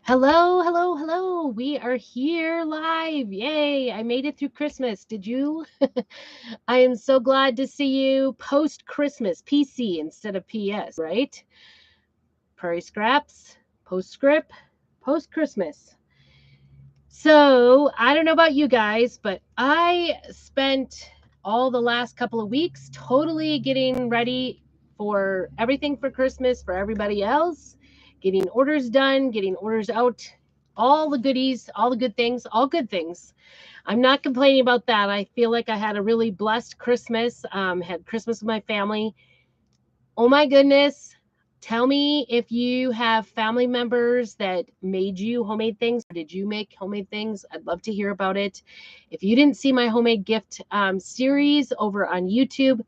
Hello, hello, hello. We are here live. Yay. I made it through Christmas. Did you? I am so glad to see you post Christmas, PC instead of PS, right? Prairie Scraps, postscript, post Christmas. So I don't know about you guys, but I spent all the last couple of weeks totally getting ready for everything for Christmas for everybody else, getting orders done, getting orders out, all the goodies, all the good things, all good things. I'm not complaining about that. I feel like I had a really blessed Christmas, had Christmas with my family. Oh my goodness. Tell me if you have family members that made you homemade things. Did you make homemade things? I'd love to hear about it. If you didn't see my homemade gift series over on YouTube,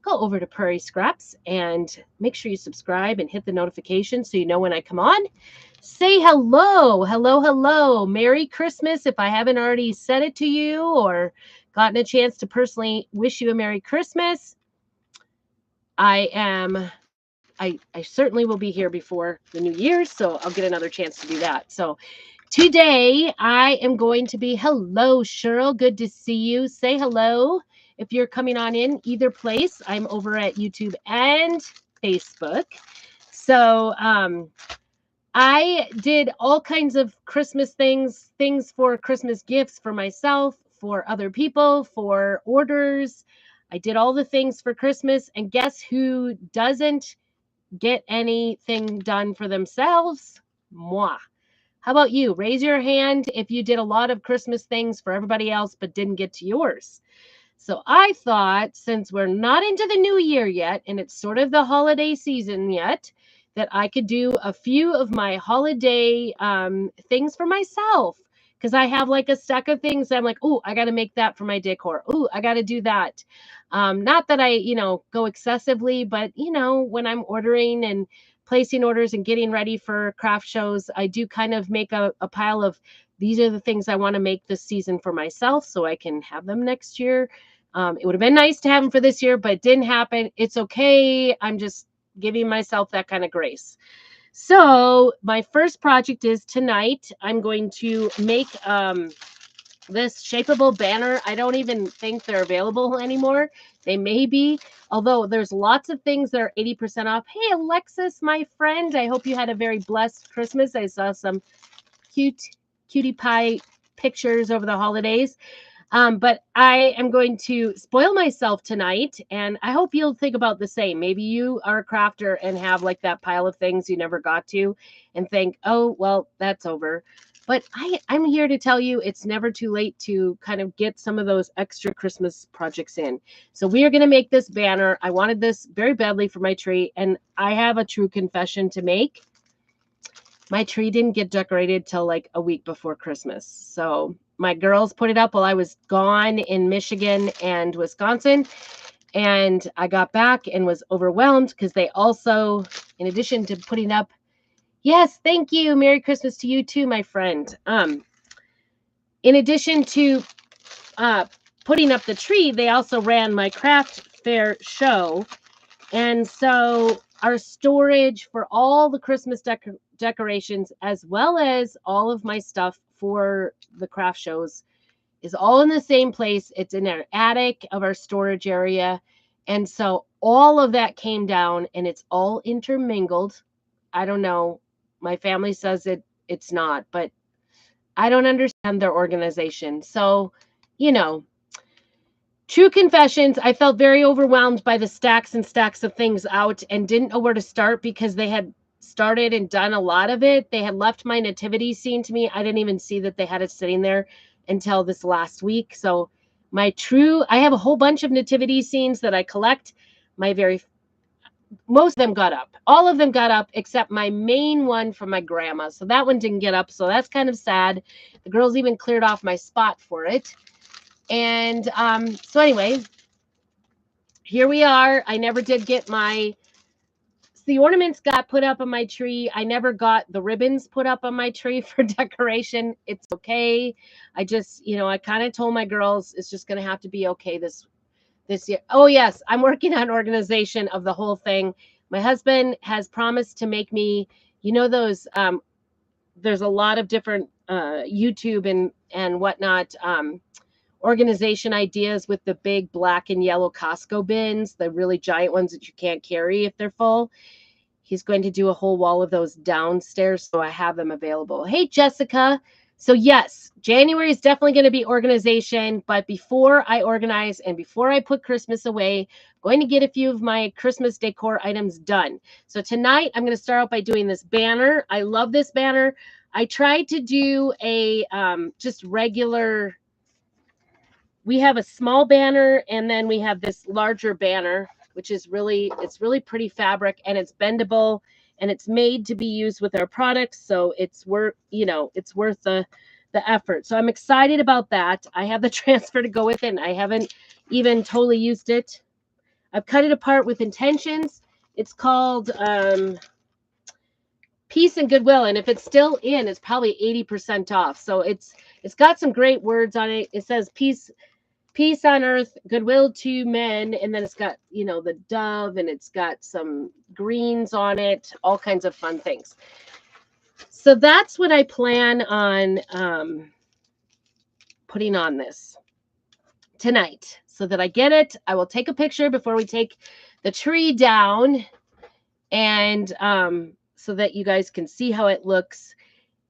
go over to Prairie Scraps and make sure you subscribe and hit the notification so you know when I come on. Say hello, hello, hello. Merry Christmas if I haven't already said it to you or gotten a chance to personally wish you a Merry Christmas. I certainly will be here before the new year, so I'll get another chance to do that. So today I am going to be hello, Cheryl. Good to see you. Say hello if you're coming on in either place. I'm over at YouTube and Facebook. So I did all kinds of Christmas things for Christmas gifts for myself, for other people, for orders. I did all the things for Christmas, and guess who doesn't get anything done for themselves? Moi. How about you? Raise your hand if you did a lot of Christmas things for everybody else but didn't get to yours. So I thought, since we're not into the new year yet, and it's sort of the holiday season yet, that I could do a few of my holiday things for myself. Because I have like a stack of things. I'm like, oh, I got to make that for my decor. Oh, I got to do that. Not that I, go excessively, but, when I'm ordering and placing orders and getting ready for craft shows, I do kind of make a pile of these are the things I want to make this season for myself so I can have them next year. It would have been nice to have them for this year, but it didn't happen. It's okay. I'm just giving myself that kind of grace. So my first project is tonight. I'm going to make this shapeable banner. I don't even think they're available anymore. They may be, although there's lots of things that are 80% off. Hey, Alexis, my friend, I hope you had a very blessed Christmas. I saw some cutie pie pictures over the holidays. But I am going to spoil myself tonight, and I hope you'll think about the same. Maybe you are a crafter and have like that pile of things you never got to and think, oh, well, that's over. But I'm here to tell you it's never too late to kind of get some of those extra Christmas projects in. So we are going to make this banner. I wanted this very badly for my tree, and I have a true confession to make. My tree didn't get decorated till like a week before Christmas. So my girls put it up while I was gone in Michigan and Wisconsin. And I got back and was overwhelmed because they also, in addition to putting up, yes, thank you. Merry Christmas to you too, my friend. In addition to putting up the tree, they also ran my craft fair show. And so our storage for all the Christmas decorations, as well as all of my stuff for the craft shows, is all in the same place. It's in our attic of our storage area. And so all of that came down and it's all intermingled. I don't know. My family says it's not, but I don't understand their organization. So, true confessions, I felt very overwhelmed by the stacks and stacks of things out and didn't know where to start because they had started and done a lot of it. They had left my nativity scene to me. I didn't even see that they had it sitting there until this last week. So I have a whole bunch of nativity scenes that I collect. Most of them got up. All of them got up except my main one from my grandma. So that one didn't get up. So that's kind of sad. The girls even cleared off my spot for it. And so anyway, here we are. I never did get the ornaments got put up on my tree. I never got the ribbons put up on my tree for decoration. It's okay. I just, I kind of told my girls it's just going to have to be okay this year. Oh yes, I'm working on organization of the whole thing. My husband has promised to make me, those there's a lot of different YouTube and whatnot organization ideas with the big black and yellow Costco bins, the really giant ones that you can't carry if they're full. He's going to do a whole wall of those downstairs, so I have them available. Hey, Jessica. So yes, January is definitely going to be organization, but before I organize and before I put Christmas away, I'm going to get a few of my Christmas decor items done. So tonight, I'm going to start out by doing this banner. I love this banner. I tried to do a just regular, we have a small banner and then we have this larger banner, which is really, it's really pretty fabric and it's bendable and it's made to be used with our products. So it's worth, you know, it's worth the effort. So I'm excited about that. I have the transfer to go with it and I haven't even totally used it. I've cut it apart with intentions. It's called Peace and Goodwill. And if it's still in, it's probably 80% off. So it's got some great words on it. It says peace on earth, goodwill to men, and then it's got, you know, the dove and it's got some greens on it, all kinds of fun things. So that's what I plan on putting on this tonight so that I get it. I will take a picture before we take the tree down and so that you guys can see how it looks.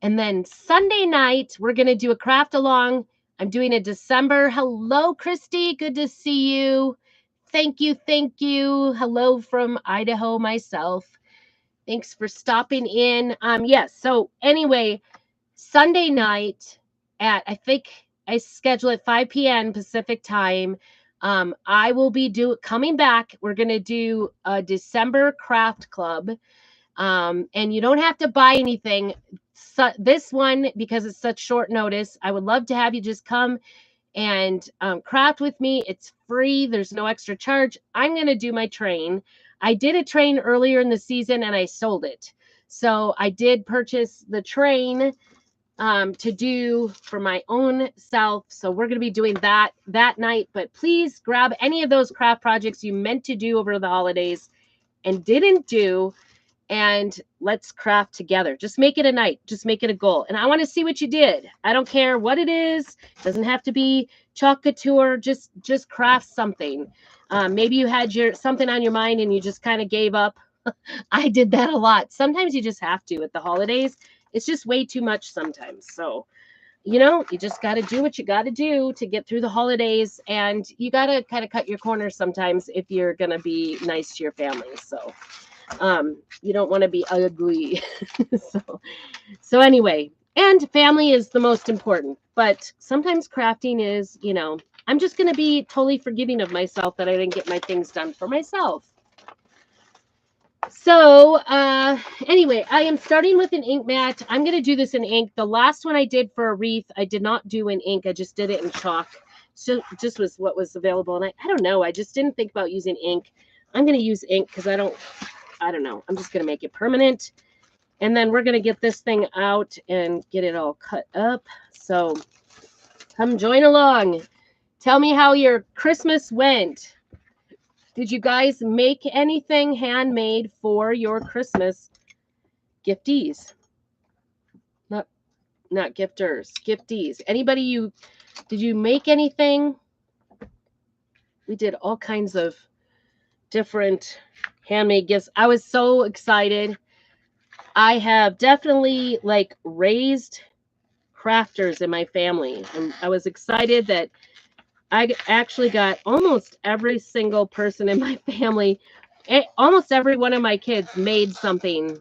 And then Sunday night, we're going to do a craft along. I'm doing a December. Hello, Christy. Good to see you. Thank you. Thank you. Hello from Idaho myself. Thanks for stopping in. Yes. So anyway, Sunday night at, I think I schedule at 5 p.m. Pacific time. I will be coming back. We're going to do a December craft club. And you don't have to buy anything. So this one, because it's such short notice, I would love to have you just come and craft with me. It's free. There's no extra charge. I'm going to do my train. I did a train earlier in the season and I sold it. So I did purchase the train to do for my own self. So we're going to be doing that night. But please grab any of those craft projects you meant to do over the holidays and didn't do. And let's craft together. Just make it a night. Just make it a goal. And I want to see what you did. I don't care what it is. It doesn't have to be chalk couture. Just craft something. Maybe you had something on your mind and you just kind of gave up. I did that a lot. Sometimes you just have to at the holidays. It's just way too much sometimes. So, you know, you just got to do what you got to do to get through the holidays. And you got to kind of cut your corners sometimes if you're going to be nice to your family. So, you don't want to be ugly. so anyway, and family is the most important, but sometimes crafting is, you know, I'm just going to be totally forgiving of myself that I didn't get my things done for myself. So, anyway, I am starting with an ink mat. I'm going to do this in ink. The last one I did for a wreath, I did not do in ink. I just did it in chalk. So just was what was available. And I don't know. I just didn't think about using ink. I'm going to use ink because I don't know. I'm just going to make it permanent. And then we're going to get this thing out and get it all cut up. So come join along. Tell me how your Christmas went. Did you guys make anything handmade for your Christmas giftees? Not gifters, giftees. Anybody did you make anything? We did all kinds of different handmade gifts. I was so excited. I have definitely like raised crafters in my family. And I was excited that I actually got almost every single person in my family, almost every one of my kids made something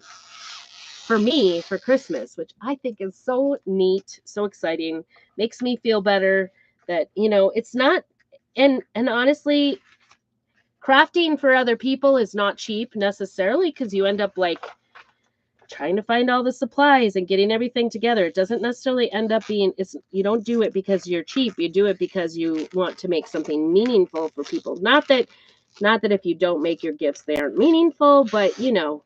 for me for Christmas, which I think is so neat, so exciting, makes me feel better that, you know, it's not, and honestly, crafting for other people is not cheap necessarily because you end up like trying to find all the supplies and getting everything together. It doesn't necessarily end up being, you don't do it because you're cheap. You do it because you want to make something meaningful for people. Not that if you don't make your gifts, they aren't meaningful, but you know,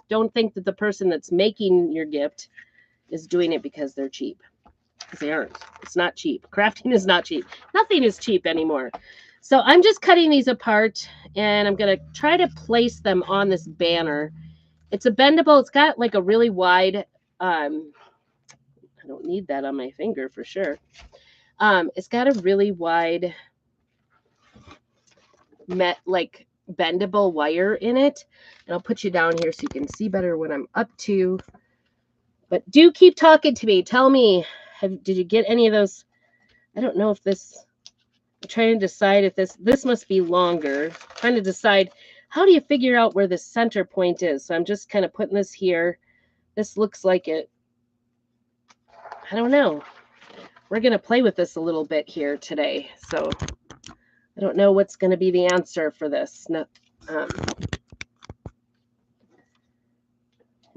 don't think that the person that's making your gift is doing it because they're cheap. Because they aren't. It's not cheap. Crafting is not cheap. Nothing is cheap anymore. So I'm just cutting these apart and I'm going to try to place them on this banner. It's a bendable. It's got like a really wide I don't need that on my finger for sure. It's got a really wide like bendable wire in it. And I'll put you down here so you can see better what I'm up to. But do keep talking to me. Tell me, did you get any of those? I don't know if this, I'm trying to decide if this must be longer. Trying to decide, how do you figure out where the center point is? So I'm just kind of putting this here. This looks like it. I don't know. We're going to play with this a little bit here today. So I don't know what's going to be the answer for this. No, I'm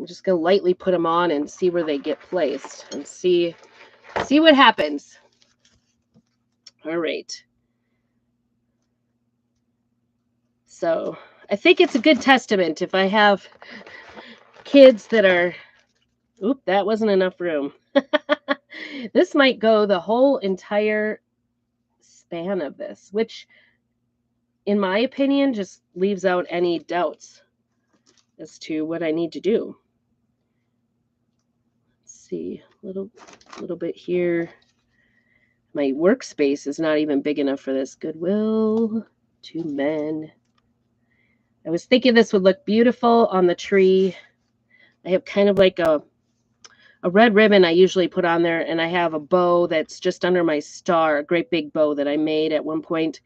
just going to lightly put them on and see where they get placed and see what happens. All right. So I think it's a good testament if I have kids that are, oop, that wasn't enough room. This might go the whole entire span of this, which in my opinion just leaves out any doubts as to what I need to do. Let's see, a little bit here. My workspace is not even big enough for this. Goodwill to Men. I was thinking this would look beautiful on the tree. I have kind of like a red ribbon I usually put on there, and I have a bow that's just under my star, a great big bow that I made at one point.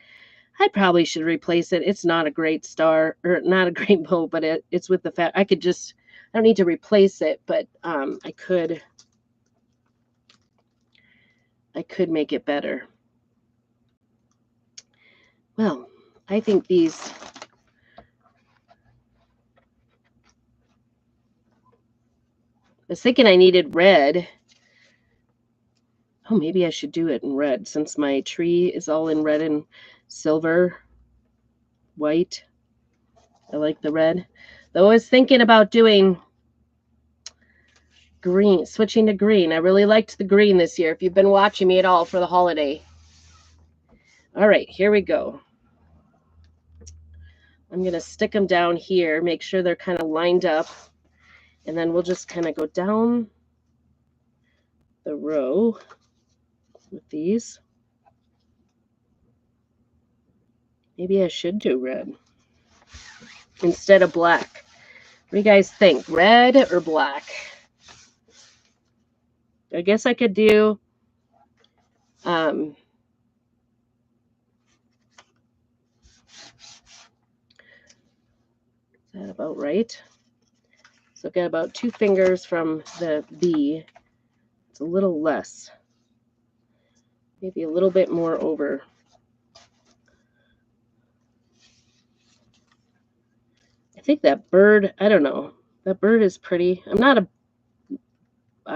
I probably should replace it. It's not a great star, or not a great bow, but it's with the fact I don't need to replace it, but I could make it better. Well, I think these, I was thinking I needed red. Oh, maybe I should do it in red since my tree is all in red and silver, white. I like the red. Though I was thinking about doing green, switching to green. I really liked the green this year, if you've been watching me at all for the holiday. All right, here we go. I'm going to stick them down here, make sure they're kind of lined up, and then we'll just kind of go down the row with these. Maybe I should do red instead of black. What do you guys think? Red or black? I guess I could do is that about right? So I've got about 2 fingers from the B. It's a little less. Maybe a little bit more over. I think that bird, I don't know. That bird is pretty. I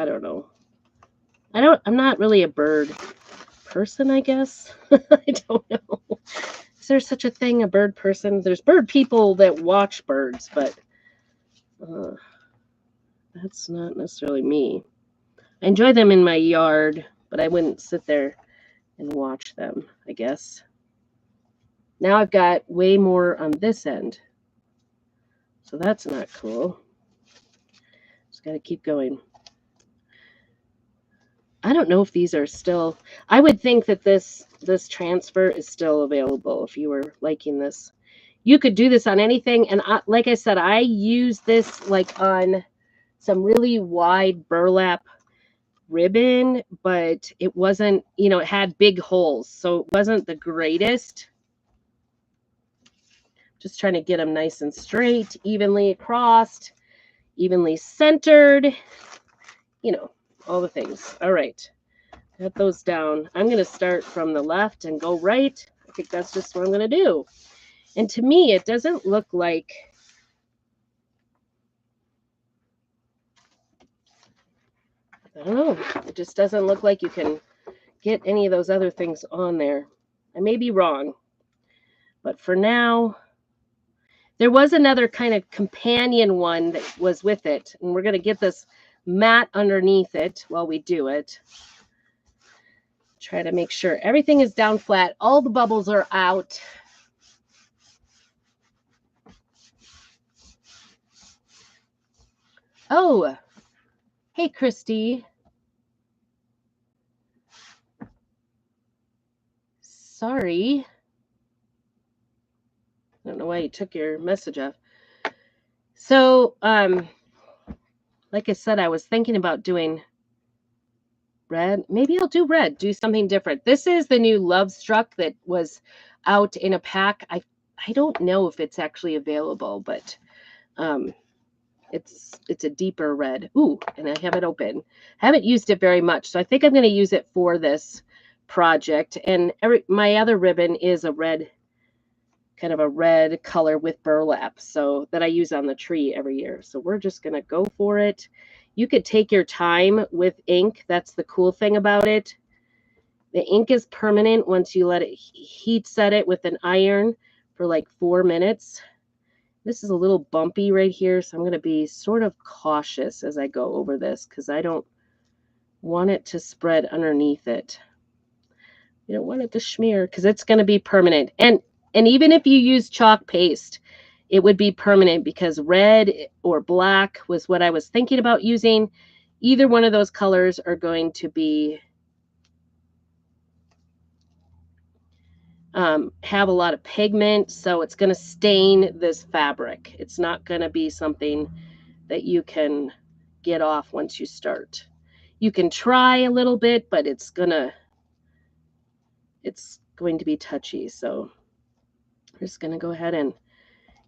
don't know. I'm not really a bird person, I guess. I don't know. Is there such a thing, a bird person? There's bird people that watch birds, but that's not necessarily me. I enjoy them in my yard, but I wouldn't sit there and watch them, I guess. Now I've got way more on this end. So that's not cool. Just got to keep going. I don't know if these are still, I would think that this transfer is still available if you were liking this. You could do this on anything. And like I said, I use this like on some really wide burlap ribbon, but it wasn't, it had big holes. So it wasn't the greatest. Just trying to get them nice and straight, evenly across, evenly centered, all the things. All right. Got those down. I'm going to start from the left and go right. I think that's just what I'm going to do. And to me, it doesn't look like, I don't know. It just doesn't look like you can get any of those other things on there. I may be wrong. But for now, there was another kind of companion one that was with it. And we're going to get this mat underneath it while we do it. Try to make sure everything is down flat. All the bubbles are out. Oh, hey, Christy. sorry. I don't know why you took your message off. So, like I said, I was thinking about doing red. Maybe I'll do red, do something different. This is the new Lovestruck that was out in a pack. I don't know if it's actually available, but it's a deeper red. Ooh, and I have it open. I haven't used it very much, so I think I'm going to use it for this project. And my other ribbon is a red, kind of a red color with burlap, so that I use on the tree every year. So we're just going to go for it. You could take your time with ink. That's the cool thing about it. The ink is permanent once you let it heat set it with an iron for like 4 minutes. This is a little bumpy right here, so I'm going to be sort of cautious as I go over this because I don't want it to spread underneath it. You don't want it to smear because it's going to be permanent. And even if you use chalk paste, it would be permanent because red or black was what I was thinking about using. Either one of those colors are going to be have a lot of pigment, so it's going to stain this fabric. It's not going to be something that you can get off once you start. You can try a little bit, but it's going to be touchy. So I'm just going to go ahead and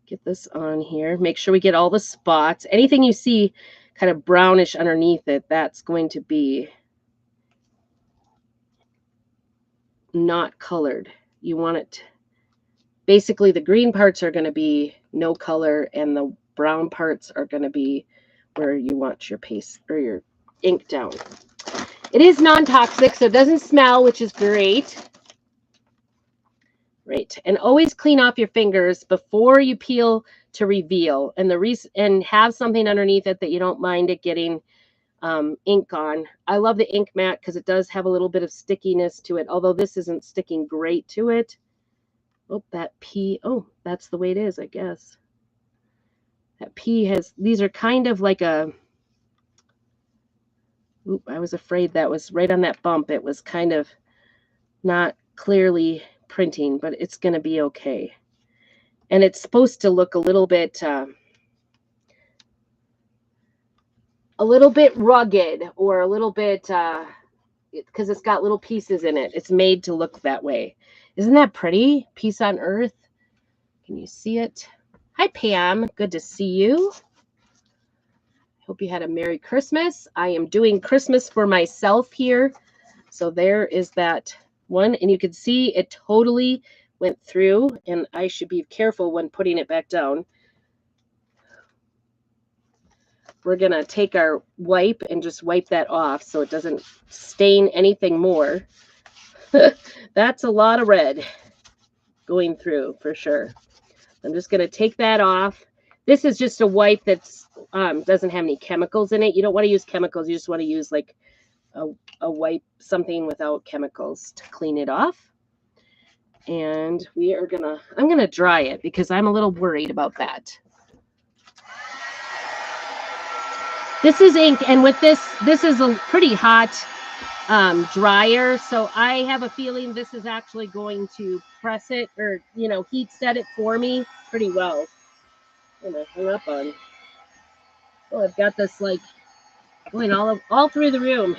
get this on here. Make sure we get all the spots. Anything you see kind of brownish underneath it, that's going to be not colored. You want it, basically the green parts are going to be no color and the brown parts are going to be where you want your paste or your ink down. It is non-toxic, so it doesn't smell, which is great. Right. And always clean off your fingers before you peel to reveal. And and have something underneath it that you don't mind it getting ink on. I love the ink mat because it does have a little bit of stickiness to it, although this isn't sticking great to it. Oh, that P. Oh, that's the way it is, I guess. That P has, these are kind of like a, oop, I was afraid that was right on that bump. It was kind of not clearly printing, but it's going to be okay. And it's supposed to look a little bit rugged or a little bit, because it's got little pieces in it. It's made to look that way. Isn't that pretty? Peace on earth. Can you see it? Hi, Pam. Good to see you. Hope you had a Merry Christmas. I am doing Christmas for myself here. So there is that one. And you can see it totally went through. And I should be careful when putting it back down. We're going to take our wipe and just wipe that off so it doesn't stain anything more. That's a lot of red going through for sure. I'm just going to take that off. This is just a wipe that's doesn't have any chemicals in it. You don't want to use chemicals. You just want to use like a wipe, something without chemicals to clean it off. And I'm going to dry it because I'm a little worried about that. This is ink, and with this is a pretty hot dryer, so I have a feeling this is actually going to press it or, heat set it for me pretty well. I'm going to hang up on. Oh, I've got this like going all through the room.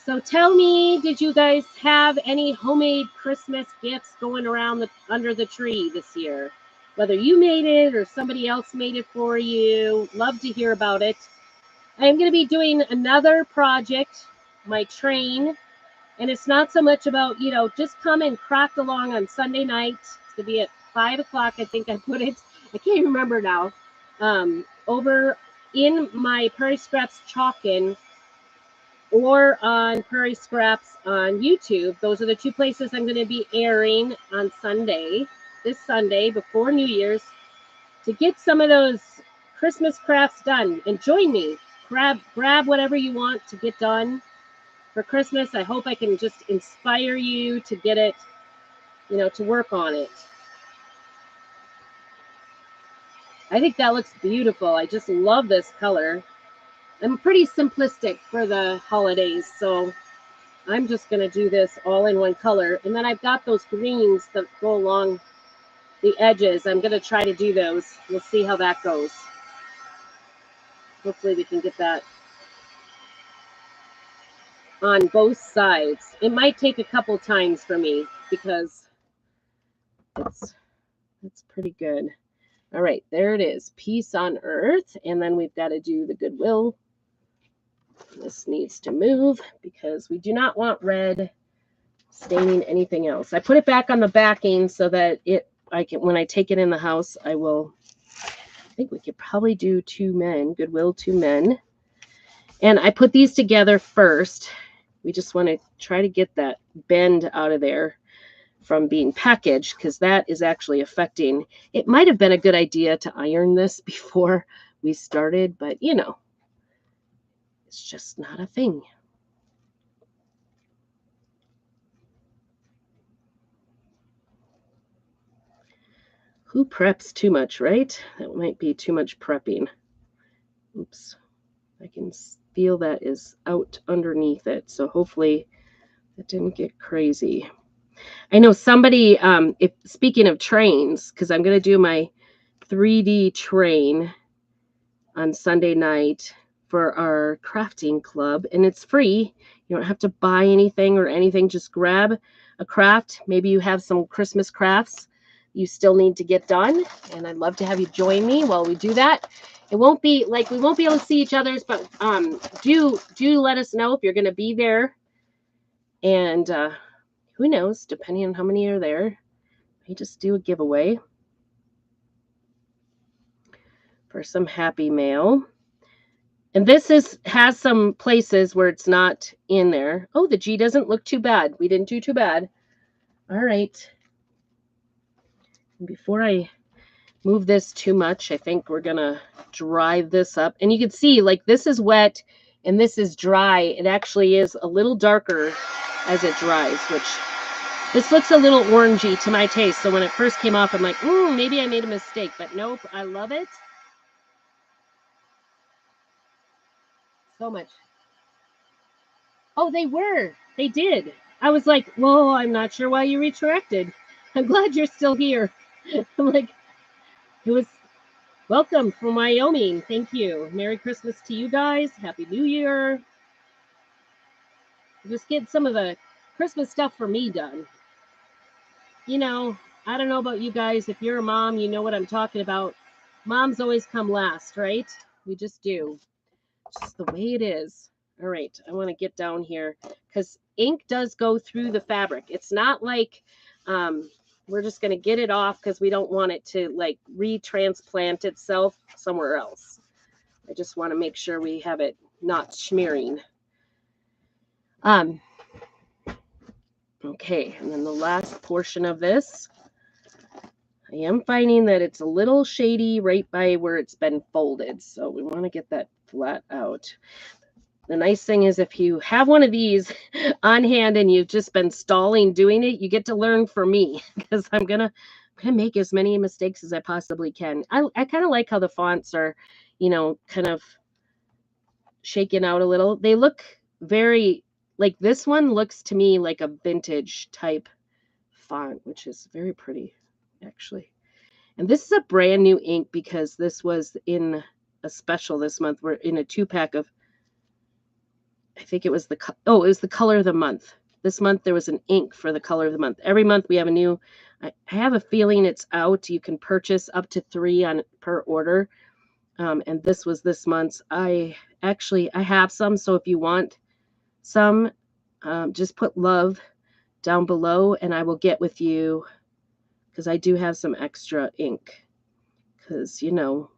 So tell me, did you guys have any homemade Christmas gifts going around under the tree this year? Whether you made it or somebody else made it for you. Love to hear about it. I am going to be doing another project, my train. And it's not so much about, just come and craft along on Sunday night. It's going to be at 5 o'clock, I think I put it. I can't remember now. Over in my Prairie Scraps Chalkin' or on Prairie Scraps on YouTube. Those are the two places I'm going to be airing on Sunday, this Sunday before New Year's, to get some of those Christmas crafts done. And join me. Grab whatever you want to get done for Christmas. I hope I can just inspire you to get it, to work on it. I think that looks beautiful. I just love this color. I'm pretty simplistic for the holidays, so I'm just going to do this all in one color. And then I've got those greens that go along the edges. I'm going to try to do those. We'll see how that goes. Hopefully we can get that on both sides. It might take a couple times for me because it's pretty good. All right, there it is. Peace on earth. And then we've got to do the goodwill. This needs to move because we do not want red staining anything else. I put it back on the backing so that when I take it in the house, I think we could probably do 2 men, goodwill 2 men. And I put these together first. We just want to try to get that bend out of there from being packaged because that is actually affecting. It might have been a good idea to iron this before we started, but you know, it's just not a thing. Who preps too much, right? That might be too much prepping. Oops. I can feel that is out underneath it. So hopefully that didn't get crazy. I know somebody, speaking of trains, because I'm going to do my 3D train on Sunday night for our crafting club, and it's free. You don't have to buy anything or anything. Just grab a craft. Maybe you have some Christmas crafts you still need to get done, and I'd love to have you join me while we do that. It won't be like we won't be able to see each other's, but do let us know if you're going to be there, and who knows, depending on how many are there, I just do a giveaway for some happy mail. And this has some places where it's not in there. Oh, the G doesn't look too bad. We didn't do too bad. All right. Before I move this too much, I think we're going to dry this up. And you can see, like, this is wet and this is dry. It actually is a little darker as it dries, which this looks a little orangey to my taste. So when it first came off, I'm like, maybe I made a mistake. But nope, I love it. So much. Oh, they were. They did. I was like, well, I'm not sure why you retracted. I'm glad you're still here. I'm like, it was welcome from Wyoming. Thank you. Merry Christmas to you guys. Happy New Year. Just get some of the Christmas stuff for me done. You know, I don't know about you guys. If you're a mom, you know what I'm talking about. Moms always come last, right? We just do. Just the way it is. All right, I want to get down here because ink does go through the fabric. It's not like we're just going to get it off because we don't want it to like retransplant itself somewhere else. I just want to make sure we have it not smearing. Okay, and then the last portion of this, I am finding that it's a little shady right by where it's been folded. So we want to get that flat out. The nice thing is if you have one of these on hand and you've just been stalling doing it, you get to learn from me because I'm gonna make as many mistakes as I possibly can. I kind of like how the fonts are, you know, kind of shaken out a little. They look very, like this one looks to me like a vintage type font, which is very pretty actually. And this is a brand new ink because this was in a special this month. We're in a 2-pack of, I think it was it was the color of the month. This month there was an ink for the color of the month. Every month we have a new, I have a feeling it's out. You can purchase up to 3 per order. And this was this month's. I have some. So if you want some, just put love down below and I will get with you because I do have some extra ink. Because, you know,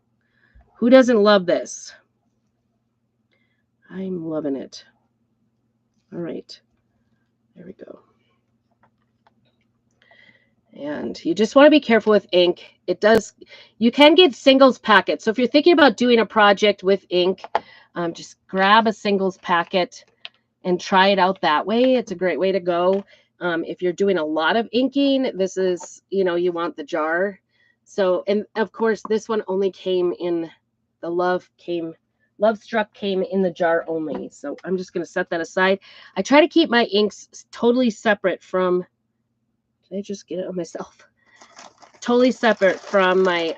who doesn't love this? I'm loving it. All right, there we go. And you just want to be careful with ink. You can get singles packets. So if you're thinking about doing a project with ink, just grab a singles packet and try it out that way. It's a great way to go. If you're doing a lot of inking, this is, you know, you want the jar. So, and of course, this one only came in, the love came Lovestruck came in the jar only. So I'm just going to set that aside. I try to keep my inks totally separate from, did I just get it on myself? Totally separate from my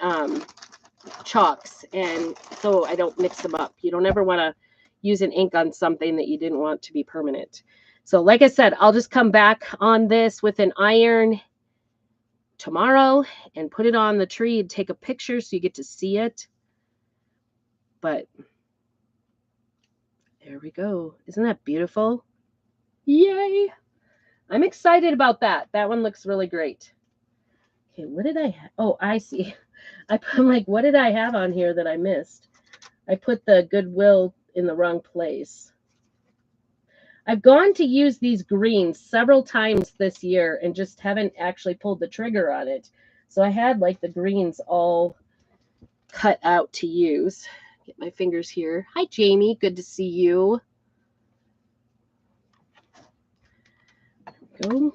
chalks, and so I don't mix them up. You don't ever want to use an ink on something that you didn't want to be permanent. So like I said, I'll just come back on this with an iron tomorrow and put it on the tree and take a picture so you get to see it. But there we go. Isn't that beautiful? Yay! I'm excited about that. That one looks really great. Okay, what did I have? Oh, I see. I'm like, what did I have on here that I missed? I put the Goodwill in the wrong place. I've gone to use these greens several times this year and just haven't actually pulled the trigger on it. So I had like the greens all cut out to use. Get my fingers here. Hi, Jamie. Good to see you. There we go.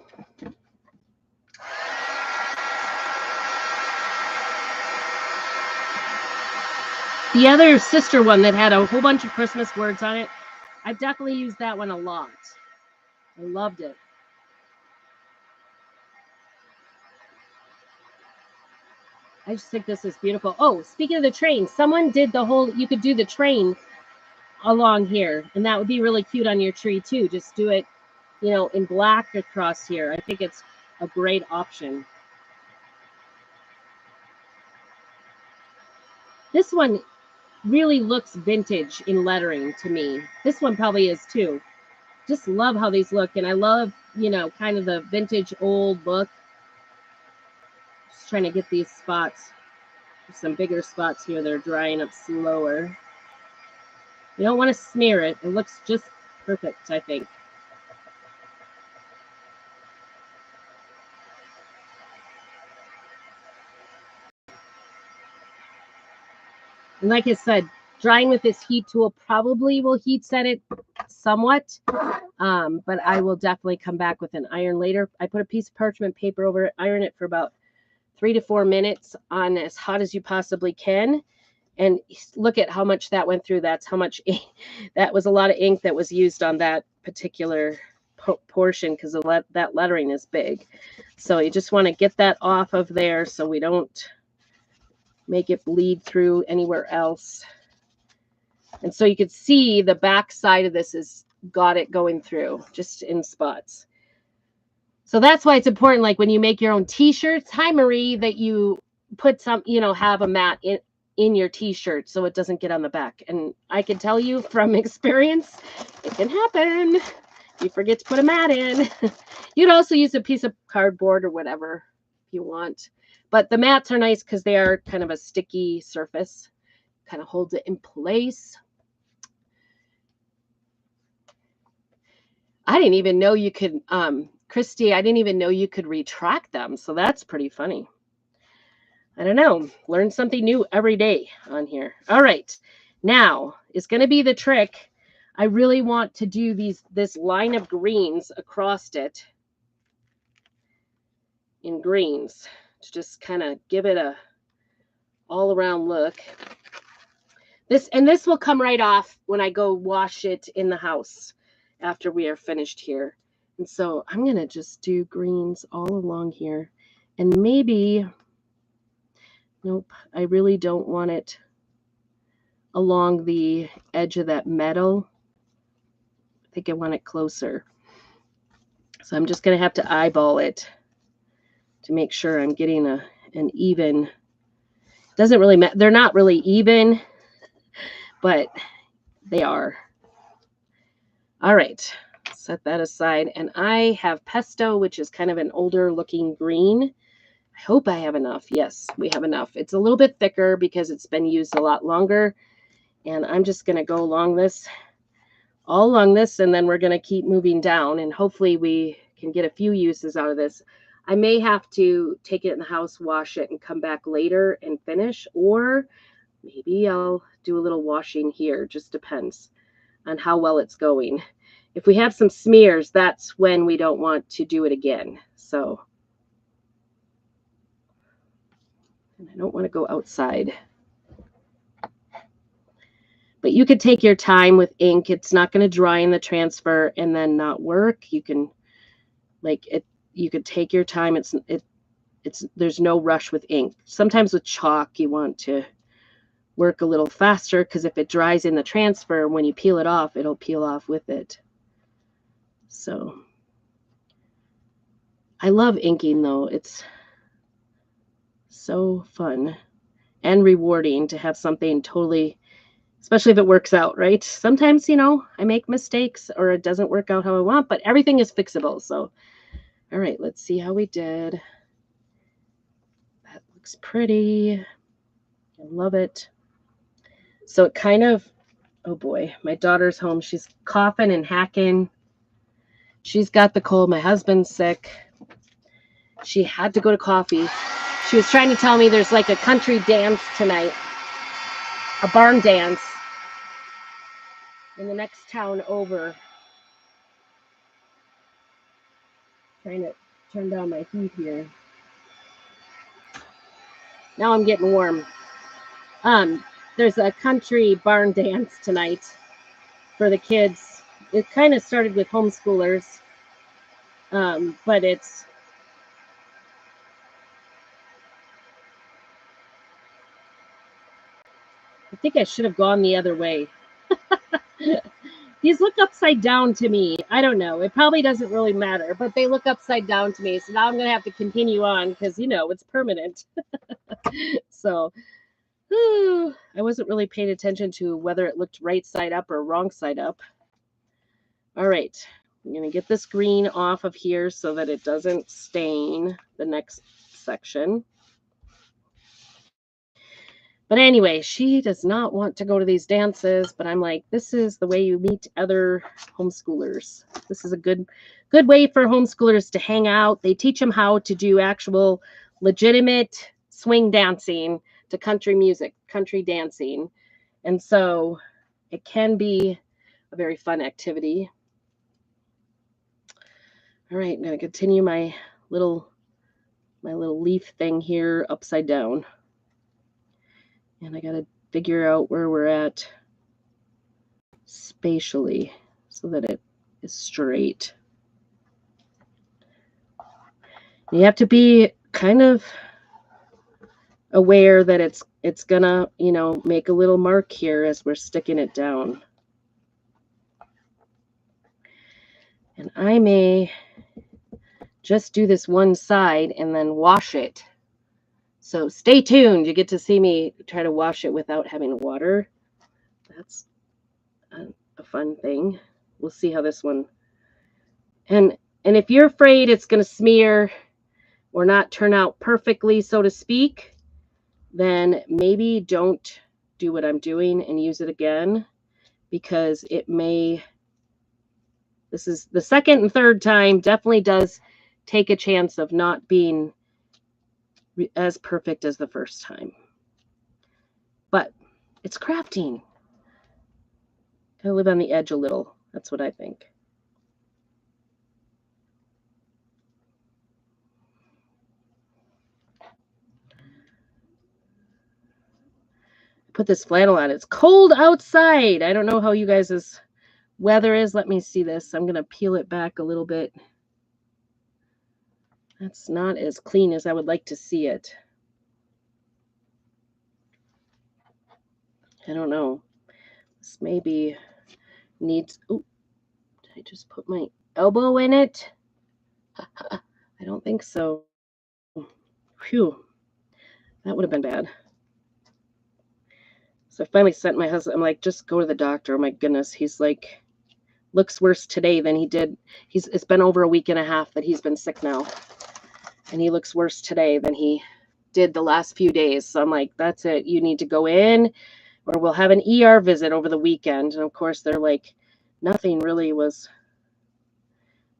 The other sister one that had a whole bunch of Christmas words on it, I've definitely used that one a lot. I loved it. I just think this is beautiful. Oh, speaking of the train, someone did the whole, you could do the train along here, and that would be really cute on your tree too. Just do it, you know, in black across here. I think it's a great option. This one really looks vintage in lettering to me. This one probably is too. Just love how these look, and I love, you know, kind of the vintage old look. Just trying to get these spots. There's some bigger spots here that are drying up slower. You don't want to smear it. It looks just perfect, I think. And like I said, drying with this heat tool probably will heat set it somewhat, but I will definitely come back with an iron later. I put a piece of parchment paper over it, iron it for about 3 to 4 minutes on as hot as you possibly can. And look at how much that went through. That's how much ink. That was a lot of ink that was used on that particular portion because that lettering is big. So you just want to get that off of there so we don't make it bleed through anywhere else. And so you could see the back side of this has got it going through just in spots. So that's why it's important, like when you make your own t-shirts, hi Marie, that you put some, you know, have a mat in your t-shirt so it doesn't get on the back. And I can tell you from experience, it can happen. You forget to put a mat in. You'd also use a piece of cardboard or whatever if you want. But the mats are nice because they are kind of a sticky surface. Kind of holds it in place. I didn't even know you could, Christy, I didn't even know you could retract them. So that's pretty funny. I don't know. Learn something new every day on here. All right. Now is going to be the trick. I really want to do this line of greens across it in greens to just kind of give it a all around look. This will come right off when I go wash it in the house after we are finished here. And so I'm going to just do greens all along here. And maybe, nope, I really don't want it along the edge of that metal. I think I want it closer. So I'm just going to have to eyeball it to make sure I'm getting an even. Doesn't really matter. They're not really even, but they are. All right, set that aside. And I have pesto, which is kind of an older looking green. I hope I have enough. Yes, we have enough. It's a little bit thicker because it's been used a lot longer. And I'm just going to go along this, all along this, and then we're going to keep moving down. And hopefully we can get a few uses out of this. I may have to take it in the house, wash it, and come back later and finish. Or maybe I'll do a little washing here. Just depends on how well it's going. If we have some smears, that's when we don't want to do it again. So, and I don't want to go outside. But But you could take your time with ink. It's not going to dry in the transfer and then not work. You can like it. You could take your time. There's no rush with ink. Sometimes with chalk, you want to work a little faster because if it dries in the transfer, when you peel it off, it'll peel off with it. So I love inking though. It's so fun and rewarding to have something totally, especially if it works out, right? Sometimes, I make mistakes or it doesn't work out how I want, but everything is fixable. So, all right, let's see how we did. That looks pretty. I love it. So it kind of, oh boy, my daughter's home. She's coughing and hacking. She's got the cold. My husband's sick. She had to go to coffee. She was trying to tell me there's like a country dance tonight, a barn dance in the next town over. Trying to turn down my heat here. Now I'm getting warm. There's a country barn dance tonight for the kids. It kind of started with homeschoolers, but it's I think I should have gone the other way. These look upside down to me. I don't know. It probably doesn't really matter, but they look upside down to me. So now I'm going to have to continue on because, it's permanent. So I wasn't really paying attention to whether it looked right side up or wrong side up. All right. I'm going to get this green off of here so that it doesn't stain the next section. But anyway, she does not want to go to these dances, but I'm like, this is the way you meet other homeschoolers. This is a good way for homeschoolers to hang out. They teach them how to do actual legitimate swing dancing to country music, country dancing. And so it can be a very fun activity. All right, I'm going to continue my little leaf thing here upside down. And I got to figure out where we're at spatially so that it is straight. You have to be kind of aware that it's gonna, make a little mark here as we're sticking it down. And I may just do this one side and then wash it. So stay tuned. You get to see me try to wash it without having water. That's a fun thing. We'll see how this one. And if you're afraid it's going to smear or not turn out perfectly, so to speak, then maybe don't do what I'm doing and use it again, because it may, this is the second and third time, definitely does take a chance of not being as perfect as the first time. But it's crafting. Gotta live on the edge a little. That's what I think. Put this flannel on. It's cold outside. I don't know how you guys' weather is. Let me see this. I'm going to peel it back a little bit. That's not as clean as I would like to see it. I don't know. This maybe needs... Oh, did I just put my elbow in it? I don't think so. Phew. That would have been bad. So I finally sent my husband, I'm like, just go to the doctor. Oh my goodness. He's like, looks worse today than he did. It's been over a week and a half that he's been sick now. And he looks worse today than he did the last few days. So I'm like, that's it. You need to go in, or we'll have an ER visit over the weekend. And of course, they're like, nothing really was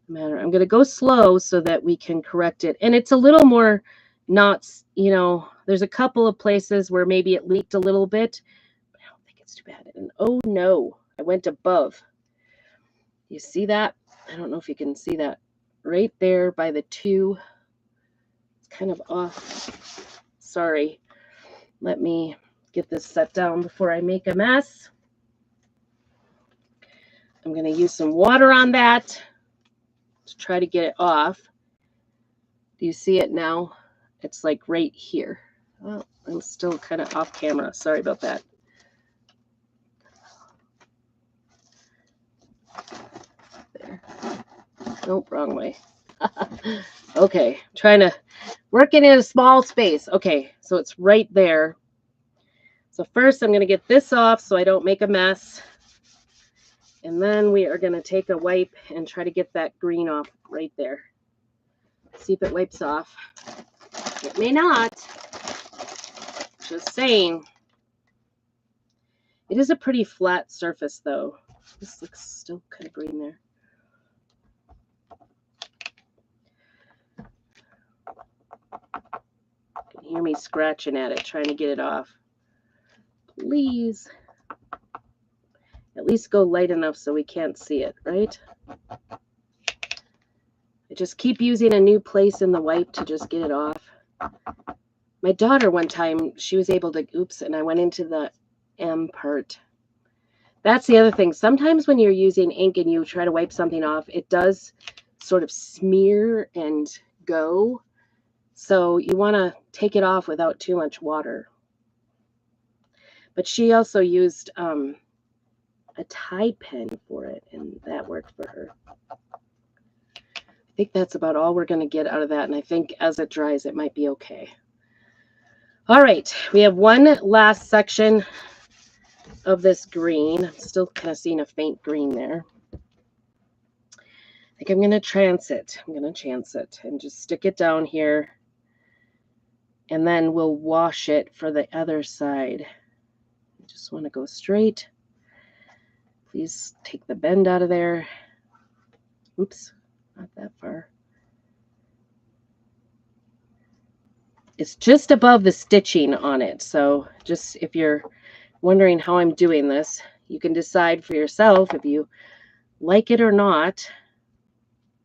the matter. I'm going to go slow so that we can correct it. And it's a little more knots, there's a couple of places where maybe it leaked a little bit. I don't think it's too bad. And oh no, I went above. You see that? I don't know if you can see that right there by the 2. It's kind of off. Sorry. Let me get this set down before I make a mess. I'm going to use some water on that to try to get it off. Do you see it now? It's like right here. Oh, I'm still kind of off camera. Sorry about that. There. Nope, wrong way. Okay, trying to work it in a small space. Okay, so it's right there. So first I'm going to get this off so I don't make a mess. And then we are going to take a wipe and try to get that green off right there. See if it wipes off. It may not. Just saying. It is a pretty flat surface though. This looks still kind of green there. You can hear me scratching at it, trying to get it off. Please. At least go light enough so we can't see it, right? I just keep using a new place in the wipe to just get it off. My daughter one time, she was able to, oops, and I went into the M part. That's the other thing. Sometimes when you're using ink and you try to wipe something off, it does sort of smear and go. So you want to take it off without too much water. But she also used a tie pen for it, and that worked for her. I think that's about all we're going to get out of that, and I think as it dries, it might be okay. All right, we have one last section of this green. I'm still kind of seeing a faint green there. I think I'm going to chance it. I'm going to chance it and just stick it down here, and then we'll wash it for the other side. I just want to go straight. Please take the bend out of there. Oops, not that far. It's just above the stitching on it. So just if you're wondering how I'm doing this, you can decide for yourself if you like it or not.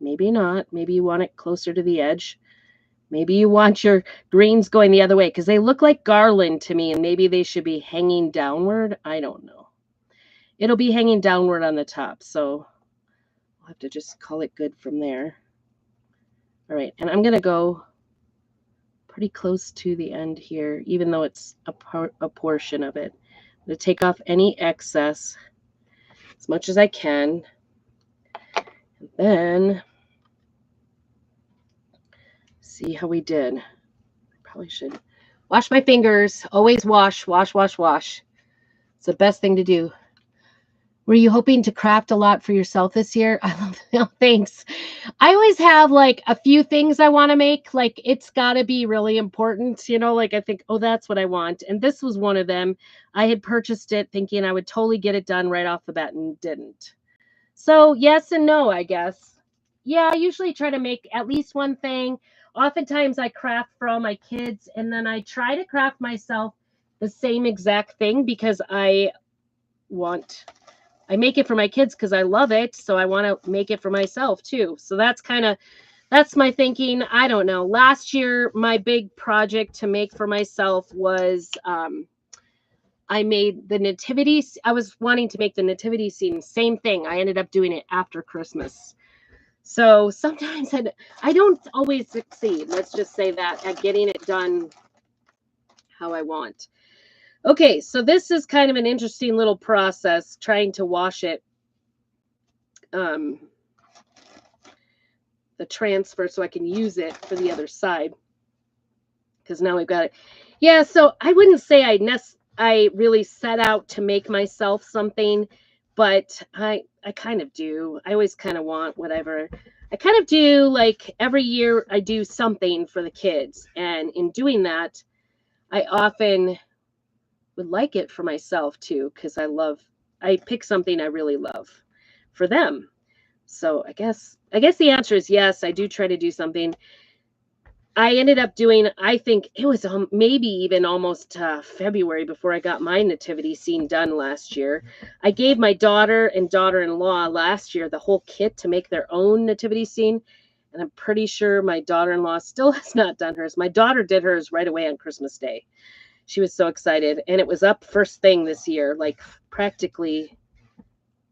Maybe not. Maybe you want it closer to the edge. Maybe you want your greens going the other way because they look like garland to me, and maybe they should be hanging downward. I don't know. It'll be hanging downward on the top, so I'll have to just call it good from there. All right, and I'm going to go pretty close to the end here, even though it's a portion of it. I'm going to take off any excess as much as I can. And then see how we did. I probably should wash my fingers. Always wash, wash, wash, wash. It's the best thing to do. Were you hoping to craft a lot for yourself this year? I love it. Oh, thanks. I always have like a few things I want to make. Like it's got to be really important, you know, like I think, oh, that's what I want. And this was one of them. I had purchased it thinking I would totally get it done right off the bat and didn't. So yes and no, I guess. Yeah, I usually try to make at least one thing. Oftentimes I craft for all my kids, and then I try to craft myself the same exact thing because I make it for my kids because I love it. So I want to make it for myself too. So that's my thinking. I don't know. Last year, my big project to make for myself was I made the nativity. I was wanting to make the nativity scene. Same thing. I ended up doing it after Christmas. So sometimes I don't always succeed. Let's just say that at getting it done how I want. Okay, so this is kind of an interesting little process, trying to wash it, the transfer, so I can use it for the other side. Because now we've got it. Yeah, so I wouldn't say I really set out to make myself something, but I kind of do. I always kind of want whatever. I kind of do, like every year I do something for the kids. And in doing that, I often would like it for myself too, because I pick something I really love for them. So I guess the answer is yes. I do try to do something. I ended up doing, I think it was maybe even almost February before I got my nativity scene done last year. I gave my daughter and daughter-in-law last year the whole kit to make their own nativity scene. And I'm pretty sure my daughter-in-law still has not done hers. My daughter did hers right away on Christmas Day. She was so excited. And it was up first thing this year, like practically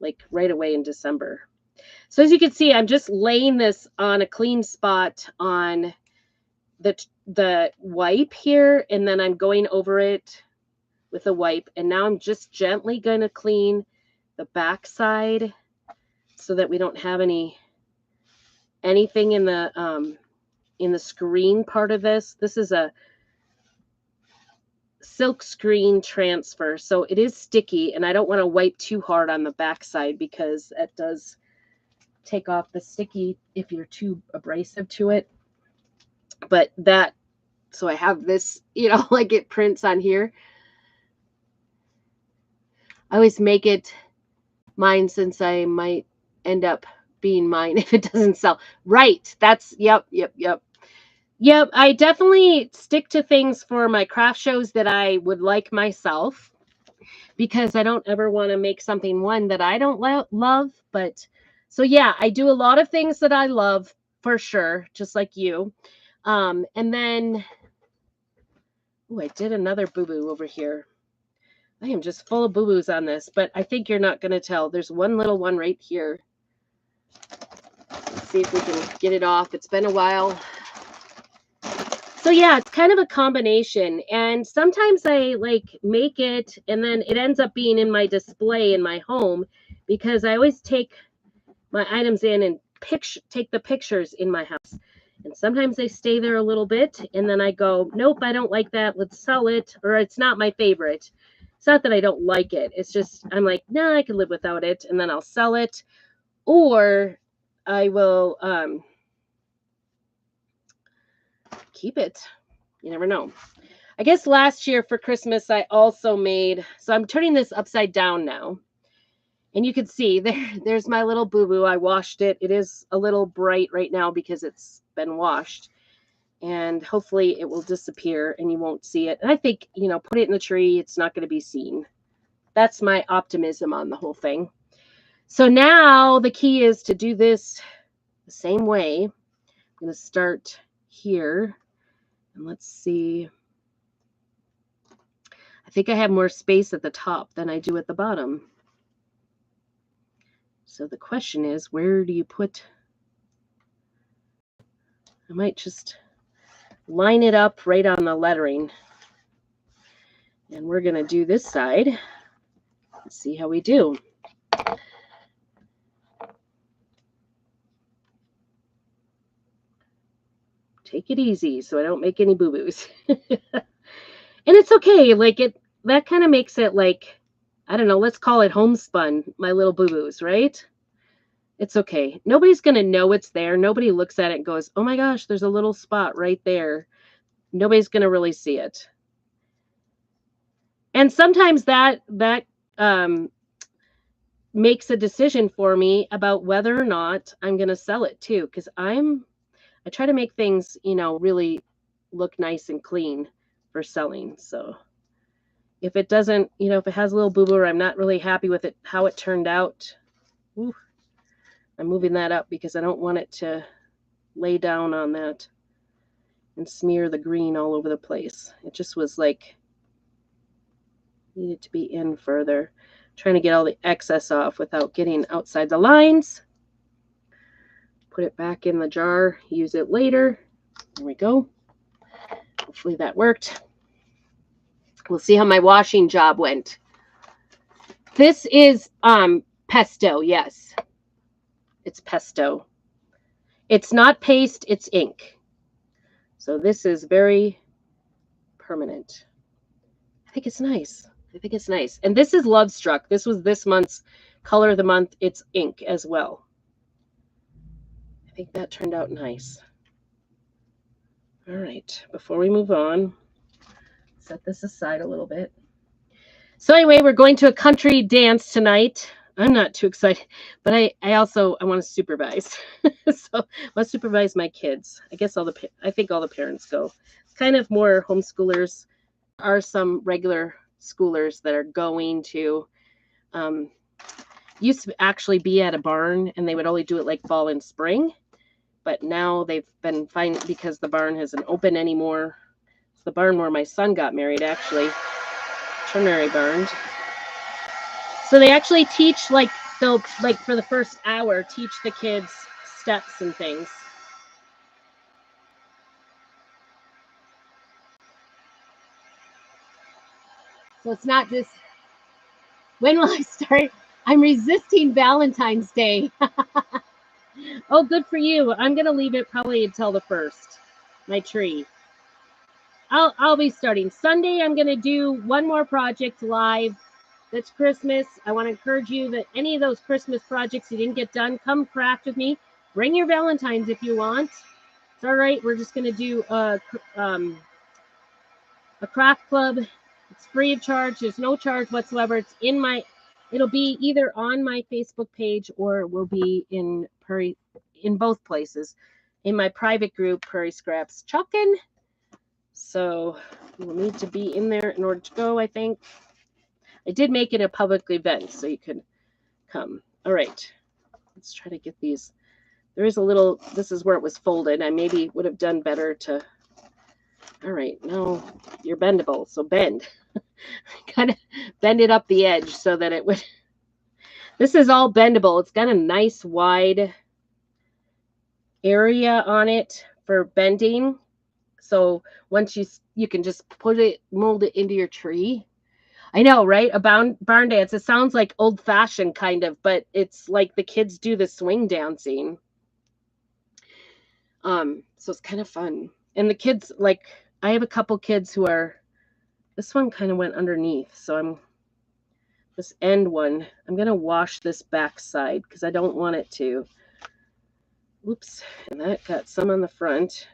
like right away in December. So as you can see, I'm just laying this on a clean spot on the wipe here, and then I'm going over it with a wipe, and now I'm just gently going to clean the back side so that we don't have anything in the screen part of this. This is a silk screen transfer, so it is sticky, and I don't want to wipe too hard on the back side because it does take off the sticky if you're too abrasive to it. But that, so I have this, you know, like it prints on here. I always make it mine since I might end up being mine if it doesn't sell. Right. That's, yep. Yep, I definitely stick to things for my craft shows that I would like myself, because I don't ever want to make something one that I don't love. But so yeah, I do a lot of things that I love for sure, just like you. And then, oh, I did another boo-boo over here. I am just full of boo-boos on this, but I think you're not going to tell. There's one little one right here. Let's see if we can get it off. It's been a while. So yeah, it's kind of a combination. And sometimes I like make it and then it ends up being in my display in my home, because I always take my items in and take the pictures in my house. And sometimes they stay there a little bit and then I go, nope, I don't like that. Let's sell it. Or it's not my favorite. It's not that I don't like it. It's just, I'm like, nah, I can live without it. And then I'll sell it. Or I will keep it. You never know. I guess last year for Christmas, I also made, so I'm turning this upside down now. And you can see there's my little boo-boo. I washed it. It is a little bright right now because it's been washed. And hopefully it will disappear and you won't see it. And I think, you know, put it in the tree. It's not going to be seen. That's my optimism on the whole thing. So now the key is to do this the same way. I'm going to start here. And let's see. I think I have more space at the top than I do at the bottom. So the question is, where do you put? I might just line it up right on the lettering. And we're going to do this side. Let's see how we do. Take it easy so I don't make any boo-boos. And it's okay. Like that kind of makes it like, I don't know, let's call it homespun, my little boo-boos, right? It's okay. Nobody's going to know it's there. Nobody looks at it and goes, oh my gosh, there's a little spot right there. Nobody's going to really see it. And sometimes that makes a decision for me about whether or not I'm going to sell it too. Because I try to make things, you know, really look nice and clean for selling. So if it doesn't, you know, if it has a little boo-boo or I'm not really happy with it, how it turned out, I'm moving that up because I don't want it to lay down on that and smear the green all over the place. It just was like, needed to be in further. Trying to get all the excess off without getting outside the lines. Put it back in the jar, use it later. There we go. Hopefully that worked. We'll see how my washing job went. This is pesto, yes. It's pesto. It's not paste, it's ink. So this is very permanent. I think it's nice. I think it's nice. And this is Lovestruck. This was this month's color of the month. It's ink as well. I think that turned out nice. All right, before we move on, set this aside a little bit. So anyway, we're going to a country dance tonight. I'm not too excited, but I want to supervise. So I want to supervise my kids. I guess I think all the parents go. It's kind of more homeschoolers. There are some regular schoolers that are going to. Used to actually be at a barn, and they would only do it like fall and spring. But now they've been fine because the barn isn't open anymore. It's the barn where my son got married, actually. Ternary barn. So they actually teach like So, like for the first hour, teach the kids steps and things. So it's not just, when will I start? I'm resisting Valentine's Day. Oh, good for you. I'm going to leave it probably until the 1st, my tree. I'll be starting Sunday. I'm going to do one more project live. That's Christmas. I want to encourage you that any of those Christmas projects you didn't get done, come craft with me. Bring your Valentines if you want. It's all right. We're just going to do a craft club. It's free of charge. There's no charge whatsoever. It's in my, it'll be either on my Facebook page or will be in Prairie, in both places, in my private group, Prairie Scraps Chuckin'. So you'll need to be in there in order to go, I think. I did make it a public event, so you could come. All right. Let's try to get these. There is a little, this is where it was folded. I maybe would have done better to, all right, no, you're bendable, so bend. Kind of bend it up the edge so that it would, this is all bendable. It's got a nice wide area on it for bending. So once you can just put it, mold it into your tree. I know, right? A barn dance. It sounds like old fashioned kind of, but it's like the kids do the swing dancing. So it's kind of fun. And the kids, like, I have a couple kids who are, this one kind of went underneath. So this end one, I'm going to wash this back side because I don't want it to. Oops. And that got some on the front.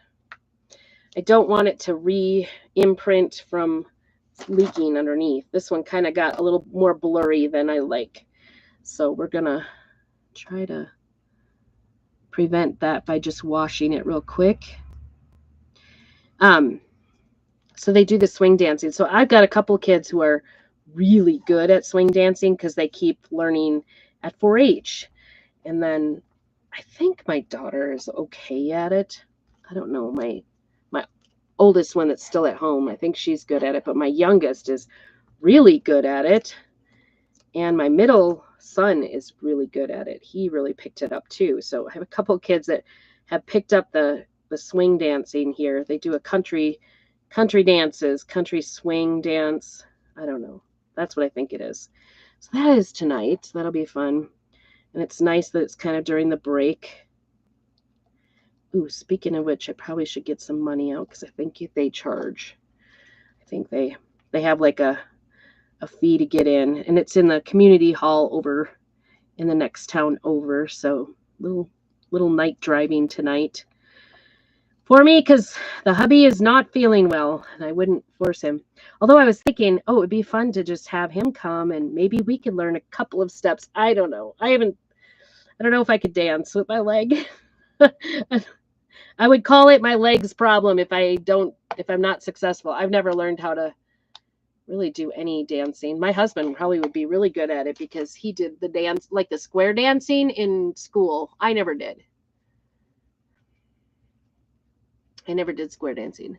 I don't want it to re-imprint from leaking underneath. This one kind of got a little more blurry than I like. So we're going to try to prevent that by just washing it real quick. So they do the swing dancing. So I've got a couple kids who are really good at swing dancing because they keep learning at 4-H. And then I think my daughter is okay at it. I don't know. My oldest one that's still at home, I think she's good at it, but my youngest is really good at it. And my middle son is really good at it. He really picked it up too. So I have a couple of kids that have picked up the swing dancing here. They do a country dances, country swing dance. I don't know. That's what I think it is. So that is tonight. So that'll be fun. And it's nice that it's kind of during the break. Ooh, speaking of which, I probably should get some money out because I think they charge. I think they have like a fee to get in, and it's in the community hall over in the next town over. So little night driving tonight for me because the hubby is not feeling well, and I wouldn't force him. Although I was thinking, oh, it'd be fun to just have him come and maybe we could learn a couple of steps. I don't know. I don't know if I could dance with my leg. I would call it my legs problem if I'm not successful. I've never learned how to really do any dancing. My husband probably would be really good at it because he did the dance, like the square dancing in school. I never did. I never did square dancing.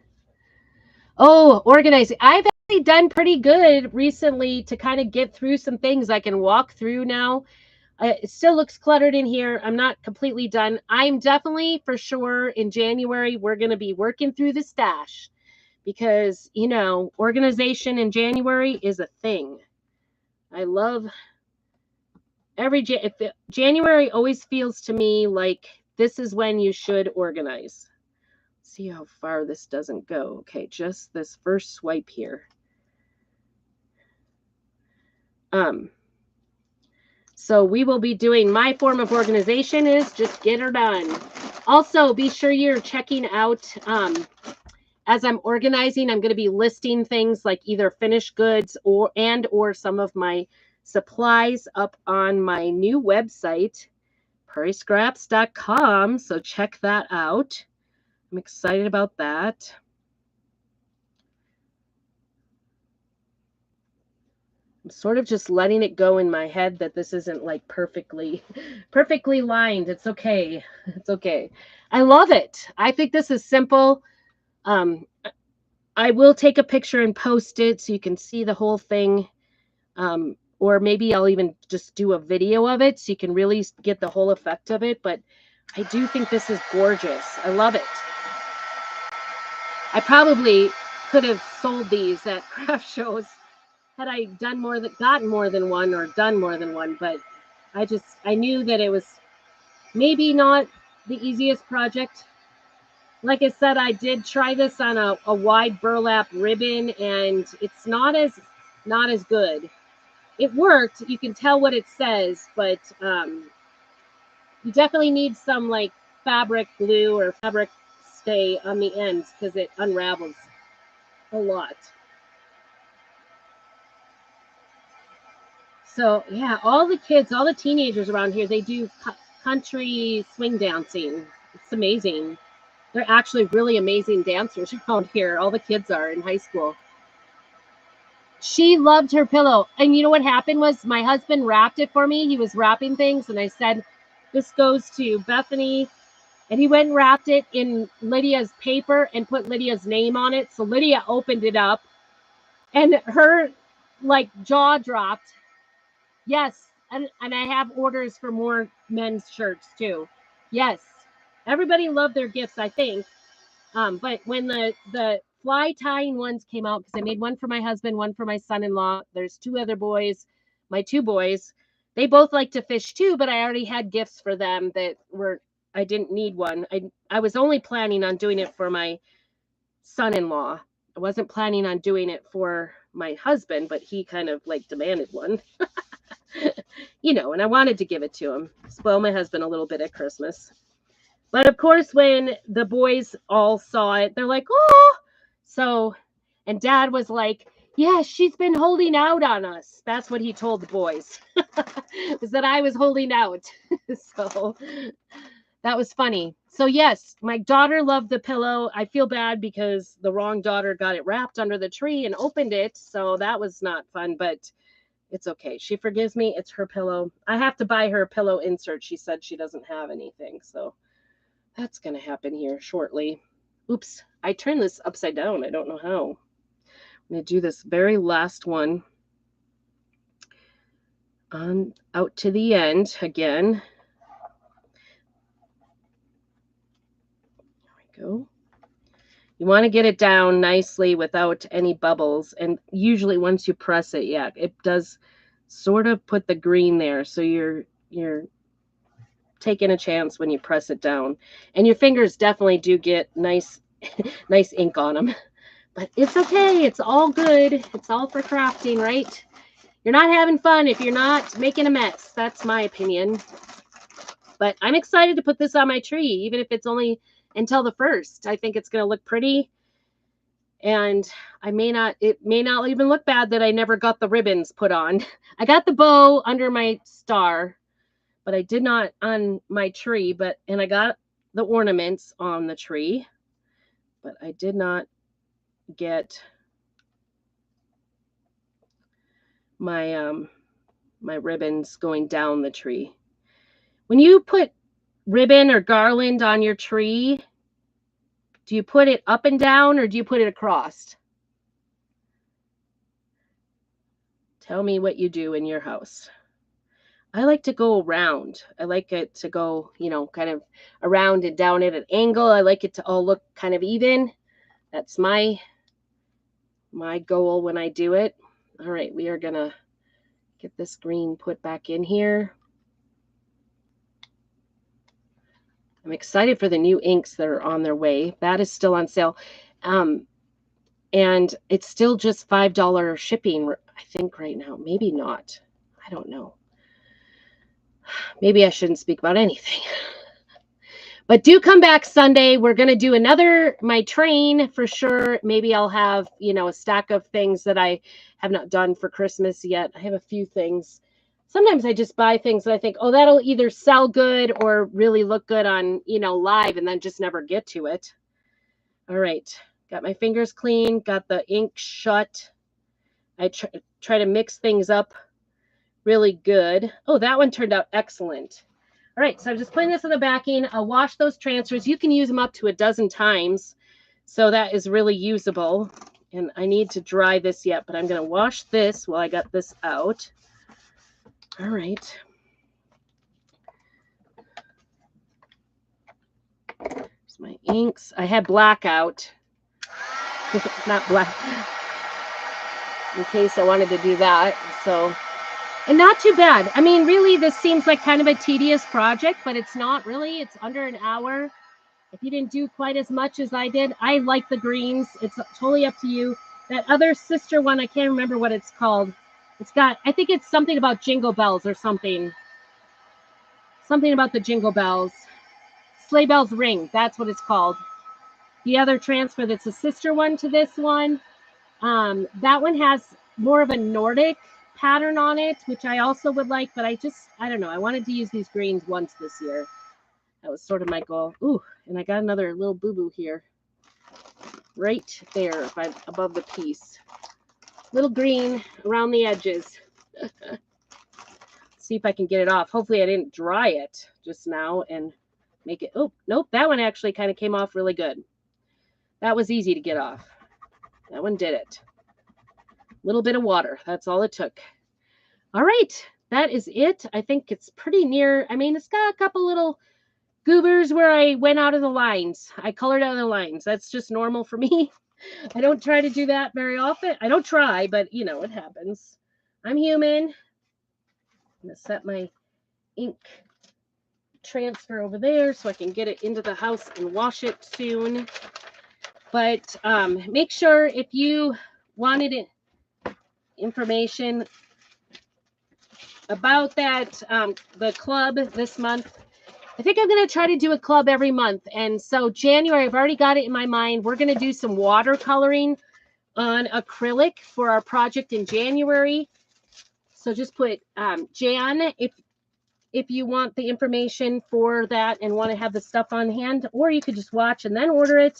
Oh, organizing. I've actually done pretty good recently to kind of get through some things I can walk through now. It still looks cluttered in here. I'm not completely done. I'm definitely, for sure, in January, we're going to be working through the stash because, you know, organization in January is a thing. I love January always feels to me like this is when you should organize. See how far this doesn't go. Okay, just this first swipe here. So we will be doing, my form of organization is just get her done. Also, be sure you're checking out, as I'm organizing, I'm going to be listing things like either finished goods or some of my supplies up on my new website, prairiescraps.com. So check that out. I'm excited about that. I'm sort of just letting it go in my head that this isn't like perfectly lined. It's okay. It's okay. I love it. I think this is simple. I will take a picture and post it so you can see the whole thing or maybe I'll even just do a video of it so you can really get the whole effect of it. But I do think this is gorgeous. I love it. I probably could have sold these at craft shows had I gotten more than one or done more than one, but I knew that it was maybe not the easiest project. Like I said, I did try this on a wide burlap ribbon, and it's not as good. It worked. You can tell what it says, but you definitely need some like fabric glue or fabric stay on the ends because it unravels a lot. So yeah, all the kids, all the teenagers around here, they do country swing dancing. It's amazing. They're actually really amazing dancers around here. All the kids are in high school. She loved her pillow. And you know what happened was my husband wrapped it for me. He was wrapping things, and I said, this goes to Bethany. And he went and wrapped it in Lydia's paper and put Lydia's name on it. So Lydia opened it up, and her like jaw dropped. Yes. And I have orders for more men's shirts too. Yes. Everybody loved their gifts, I think. But when the fly tying ones came out, because I made one for my husband, one for my son-in-law. There's two other boys, my two boys. They both like to fish too, but I already had gifts for them that I didn't need one. I was only planning on doing it for my son-in-law. I wasn't planning on doing it for my husband, but he kind of like demanded one. You know, and I wanted to give it to him. Spoil my husband a little bit at Christmas. But of course, when the boys all saw it, they're like, oh. So, and Dad was like, yeah, she's been holding out on us. That's what he told the boys, was that I was holding out. So that was funny. So yes, my daughter loved the pillow. I feel bad because the wrong daughter got it wrapped under the tree and opened it. So that was not fun, but it's okay. She forgives me. It's her pillow. I have to buy her a pillow insert. She said she doesn't have anything. So that's going to happen here shortly. Oops, I turned this upside down. I don't know how. I'm going to do this very last one on out to the end again. There we go. You want to get it down nicely without any bubbles. And usually once you press it, yeah, it does sort of put the green there. So you're taking a chance when you press it down. And your fingers definitely do get nice nice ink on them. But it's okay. It's all good. It's all for crafting, right? You're not having fun if you're not making a mess. That's my opinion. But I'm excited to put this on my tree, even if it's only until the 1st. I think it's going to look pretty. And it may not even look bad that I never got the ribbons put on. I got the bow under my star, but I did not on my tree. And I got the ornaments on the tree, but I did not get my my ribbons going down the tree. When you put ribbon or garland on your tree, do you put it up and down or do you put it across? Tell me what you do in your house. I like to go around. I like it to go, you know, kind of around and down at an angle. I like it to all look kind of even. That's my goal when I do it. All right, we are going to get this green put back in here. I'm excited for the new inks that are on their way. That is still on sale. And it's still just $5 shipping, I think, right now. Maybe not. I don't know. Maybe I shouldn't speak about anything. But do come back Sunday. We're going to do my train for sure. Maybe I'll have, you know, a stack of things that I have not done for Christmas yet. I have a few things. Sometimes I just buy things that I think, oh, that'll either sell good or really look good on, you know, live, and then just never get to it. All right. Got my fingers clean. Got the ink shut. I try to mix things up really good. Oh, that one turned out excellent. All right, so I'm just putting this on the backing. I'll wash those transfers. You can use them up to a dozen times. So that is really usable. And I need to dry this yet, but I'm going to wash this while I got this out. All right. Here's my inks. I had black out. Not black. In case I wanted to do that. So, and not too bad. I mean, really, this seems like kind of a tedious project, but it's not really. It's under an hour. If you didn't do quite as much as I did, I like the greens. It's totally up to you. That other sister one, I can't remember what it's called. It's got, I think it's something about jingle bells or something. Something about the jingle bells. Sleigh Bells Ring, that's what it's called. The other transfer that's a sister one to this one, that one has more of a Nordic pattern on it, which I also would like, but I don't know. I wanted to use these greens once this year. That was sort of my goal. Ooh, and I got another little boo-boo here. Right there, above the piece. Little green around the edges. See if I can get it off. Hopefully I didn't dry it just now and make it. Oh, nope, that one actually kind of came off really good. That was easy to get off. That one did it. A little bit of water. That's all it took. All right, that is it. I think it's pretty near. I mean, it's got a couple little goobers where I went out of the lines. I colored out of the lines. That's just normal for me. I don't try to do that very often. I don't try, but you know, it happens. I'm human. I'm going to set my ink transfer over there so I can get it into the house and wash it soon. But make sure if you wanted information about that, the club this month, I think I'm going to try to do a club every month. And so January, I've already got it in my mind. We're going to do some watercoloring on acrylic for our project in January. So just put Jan if you want the information for that and want to have the stuff on hand, or you could just watch and then order it.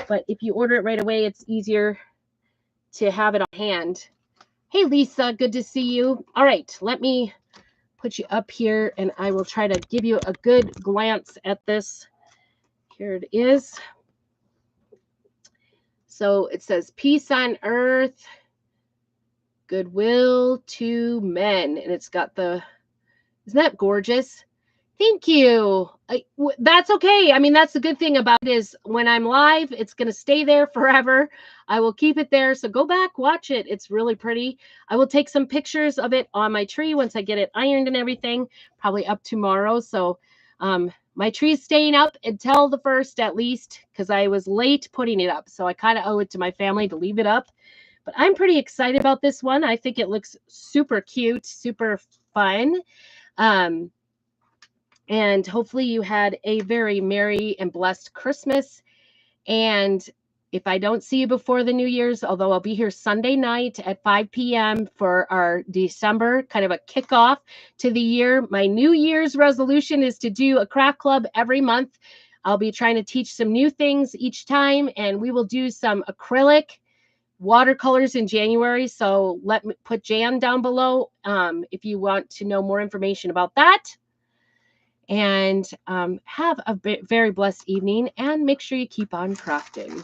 But if you order it right away, it's easier to have it on hand. Hey, Lisa, good to see you. All right, let me put you up here and I will try to give you a good glance at this. Here it is. So it says peace on earth, goodwill to men. And it's got the, isn't that gorgeous? Thank you. That's okay. I mean, that's the good thing about it is when I'm live, it's going to stay there forever. I will keep it there. So go back, watch it. It's really pretty. I will take some pictures of it on my tree once I get it ironed and everything, probably up tomorrow. So my tree is staying up until the 1st at least because I was late putting it up. So I kind of owe it to my family to leave it up. But I'm pretty excited about this one. I think it looks super cute, super fun. And hopefully you had a very merry and blessed Christmas. And if I don't see you before the New Year's, although I'll be here Sunday night at 5 p.m. for our December kind of a kickoff to the year, my New Year's resolution is to do a craft club every month. I'll be trying to teach some new things each time, and we will do some acrylic watercolors in January. So let me put Jan down below if you want to know more information about that. And have a very blessed evening, and make sure you keep on crafting.